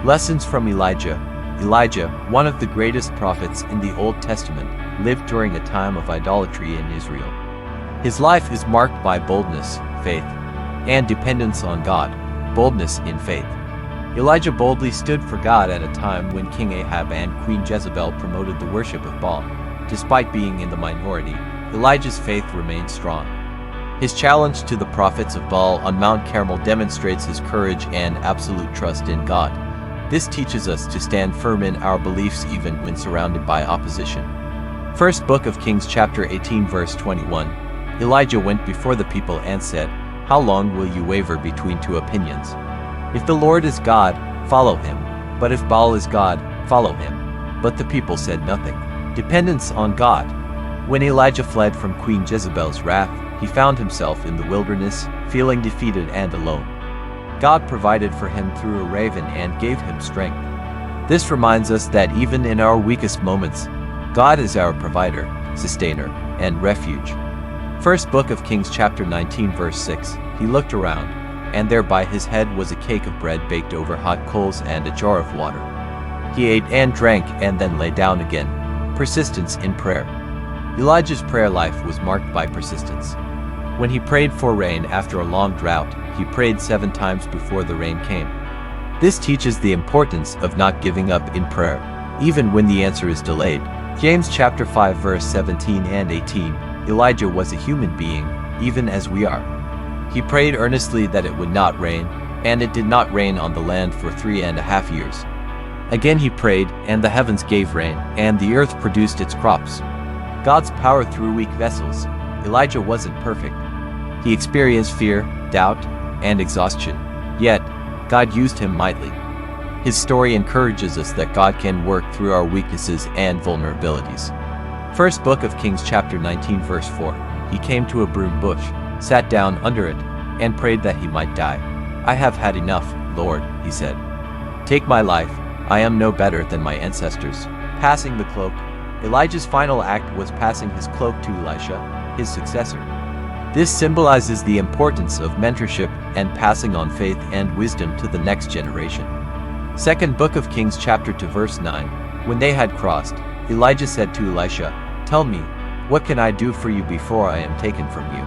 Lessons from Elijah. Elijah, one of the greatest prophets in the Old Testament, lived during a time of idolatry in Israel. His life is marked by boldness, faith, and dependence on God. Boldness in faith. Elijah boldly stood for God at a time when King Ahab and Queen Jezebel promoted the worship of Baal. Despite being in the minority, Elijah's faith remained strong. His challenge to the prophets of Baal on Mount Carmel demonstrates his courage and absolute trust in God. This teaches us to stand firm in our beliefs even when surrounded by opposition. First Book of Kings chapter 18 verse 21. Elijah went before the people and said, "How long will you waver between two opinions? If the Lord is God, follow him, but if Baal is God, follow him." But the people said nothing. Dependence on God. When Elijah fled from Queen Jezebel's wrath, he found himself in the wilderness, feeling defeated and alone. God provided for him through a raven and gave him strength. This reminds us that even in our weakest moments, God is our provider, sustainer, and refuge. First Book of Kings chapter 19 verse 6. He looked around, and there by his head was a cake of bread baked over hot coals and a jar of water. He ate and drank and then lay down again. Persistence in prayer. Elijah's prayer life was marked by persistence. When he prayed for rain after a long drought, he prayed 7 times before the rain came. This teaches the importance of not giving up in prayer, even when the answer is delayed. James chapter 5 verse 17 and 18. Elijah was a human being, even as we are. He prayed earnestly that it would not rain, and it did not rain on the land for 3.5 years. Again he prayed, and the heavens gave rain, and the earth produced its crops. God's power through weak vessels. Elijah wasn't perfect. He experienced fear, doubt, and exhaustion. Yet, God used him mightily. His story encourages us that God can work through our weaknesses and vulnerabilities. First Book of Kings chapter 19 verse 4. He came to a broom bush, sat down under it, and prayed that he might die. "I have had enough, Lord," he said. "Take my life. I am no better than my ancestors." Passing the cloak. Elijah's final act was passing his cloak to Elisha, his successor. This symbolizes the importance of mentorship and passing on faith and wisdom to the next generation. Second Book of Kings chapter 2 verse 9. When they had crossed, Elijah said to Elisha, "Tell me, what can I do for you before I am taken from you?"